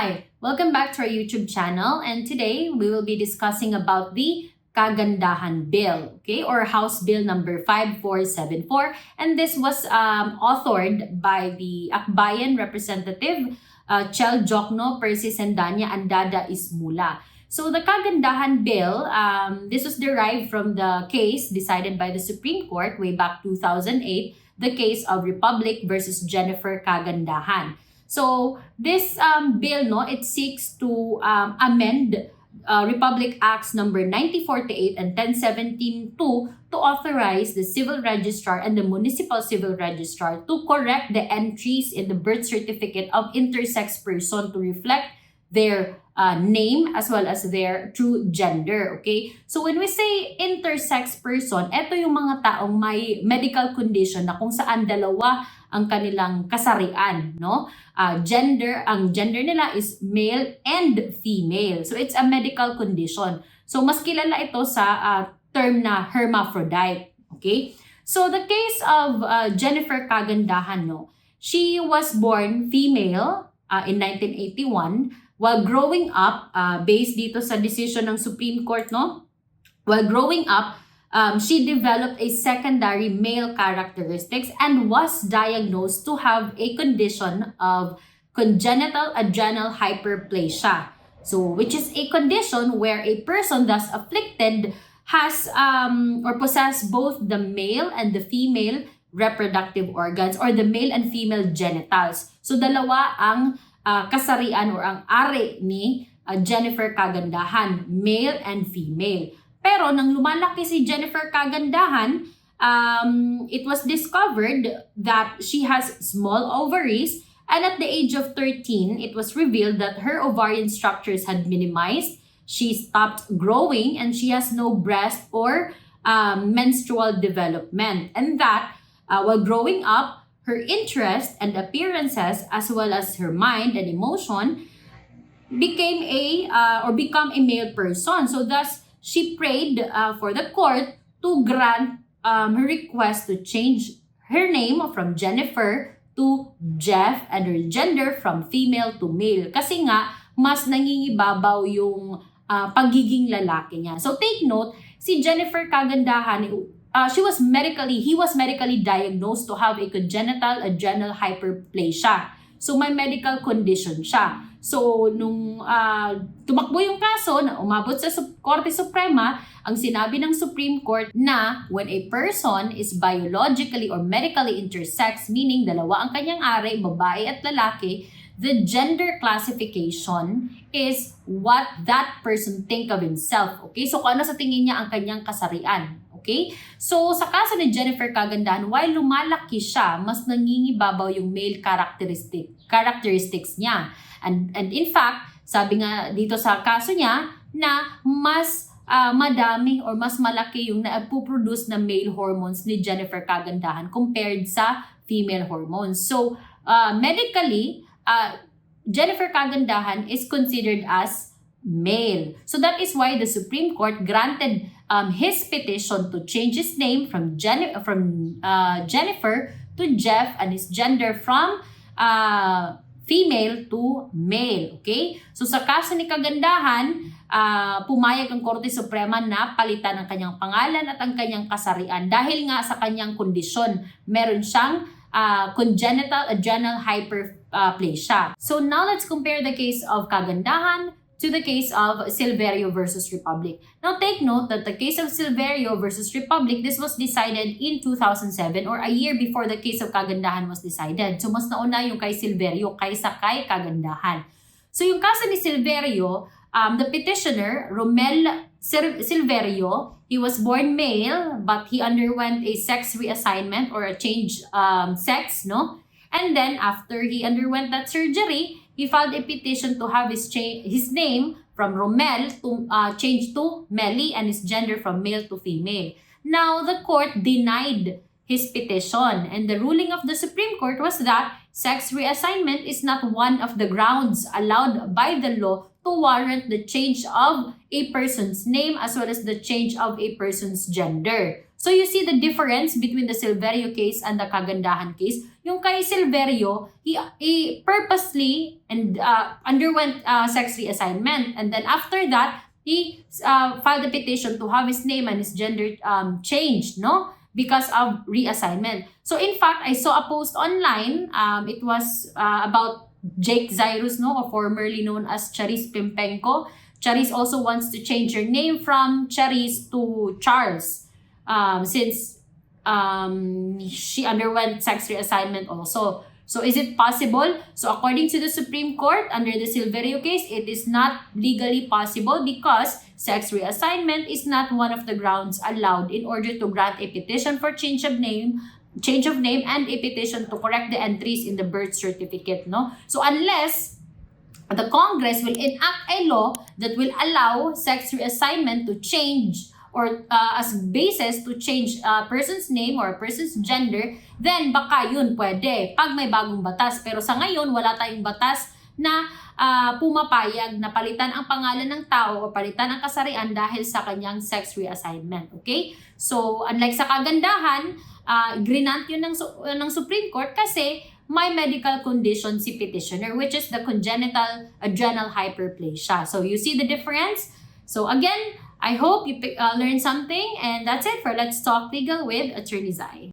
Hi, welcome back to our YouTube channel, and today we will be discussing about the Kagandahan Bill, okay, or House Bill number 5474, and this was authored by the Akbayan Representative Chel Jokno, Percy Sendanya, and Dada Ismula. So the Kagandahan Bill, this was derived from the case decided by the Supreme Court way back 2008, the case of Republic versus Jennifer Kagandahan. So this bill, it seeks to amend Republic Acts number 9048 and 1017-2 to authorize the civil registrar and the municipal civil registrar to correct the entries in the birth certificate of intersex person to reflect their name as well as their true gender, okay? So when we say intersex person, ito yung mga taong may medical condition na kung saan dalawa ang kanilang kasarian, no? Ang gender nila is male and female. So it's a medical condition. So mas kilala ito sa term na hermaphrodite, okay? So the case of Jennifer Kagandahan, she was born female in 1981. While growing up, based dito sa decision ng Supreme Court, while growing up, she developed a secondary male characteristics and was diagnosed to have a condition of congenital adrenal hyperplasia. So, which is a condition where a person thus afflicted has or possess both the male and the female reproductive organs or the male and female genitals. So, dalawa ang kasarian or ang ari ni Jennifer Kagandahan, male and female. Pero nang lumalaki si Jennifer Kagandahan, it was discovered that she has small ovaries, and at the age of 13, it was revealed that her ovarian structures had minimized, she stopped growing, and she has no breast or menstrual development. And that, while growing up, her interest and appearances as well as her mind and emotion become a male person. So thus, she prayed for the court to grant her request to change her name from Jennifer to Jeff and her gender from female to male. Kasi nga, mas nangingibabaw yung pagiging lalaki niya. So take note, si Jennifer Kagandahan, he was medically diagnosed to have a congenital adrenal hyperplasia. So may medical condition siya. So nung tumakbo yung kaso na umabot sa Korte Suprema, ang sinabi ng Supreme Court na when a person is biologically or medically intersex, meaning dalawa ang kanyang ari, babae at lalaki, the gender classification is what that person think of himself. Okay? So kung ano sa tingin niya ang kanyang kasarian. Okay? So, sa kaso ni Jennifer Kagandahan, while lumalaki siya, mas nangingibabaw yung male characteristics niya. And in fact, sabi nga dito sa kaso niya, na mas madami or mas malaki yung na-produce na male hormones ni Jennifer Kagandahan compared sa female hormones. So, medically, Jennifer Kagandahan is considered as male. So that is why the Supreme Court granted his petition to change his name from Jennifer to Jeff and his gender from female to male. Okay? So sa kaso ni Kagandahan, pumayag ang Korte Suprema na palitan ang kanyang pangalan at ang kanyang kasarian dahil nga sa kanyang kondisyon. Meron siyang congenital adrenal hyperplasia. So now let's compare the case of Kagandahan to the case of Silverio versus Republic. Now take note that the case of Silverio versus Republic, this was decided in 2007 or a year before the case of Kagandahan was decided. So mas nauna yung kay Silverio kaysa kay Kagandahan. So yung kaso ni Silverio, the petitioner, Romel Silverio, he was born male but he underwent a sex reassignment or a change sex, And then after he underwent that surgery, he filed a petition to have his name from Romel to change to Melly and his gender from male to female. Now, the court denied his petition, and the ruling of the Supreme Court was that sex reassignment is not one of the grounds allowed by the law to warrant the change of a person's name as well as the change of a person's gender. So you see the difference between the Silverio case and the Kagandahan case. Yung kay Silverio, he purposely and underwent sex reassignment, and then after that, he filed a petition to have his name and his gender changed, no? Because of reassignment. So in fact, I saw a post online. It was about Jake Zyrus, no, or formerly known as Charis Pimpenko. Charis also wants to change her name from Charis to Charles, since she underwent sex reassignment also. So is it possible? So according to the Supreme Court, under the Silverio case, it is not legally possible because sex reassignment is not one of the grounds allowed in order to grant a petition for change of name, and a petition to correct the entries in the birth certificate, no? So unless the Congress will enact a law that will allow sex reassignment to change or as basis to change a person's name or a person's gender, then baka yun pwede pag may bagong batas. Pero sa ngayon, wala tayong batas na pumapayag na palitan ang pangalan ng tao o palitan ang kasarian dahil sa kanyang sex reassignment. Okay? So, unlike sa kagandahan, grinant yun ng Supreme Court kasi may medical condition si petitioner, which is the congenital adrenal hyperplasia. So, you see the difference? So, again, I hope you learned something, and that's it for Let's Talk Legal with Attorney Zai.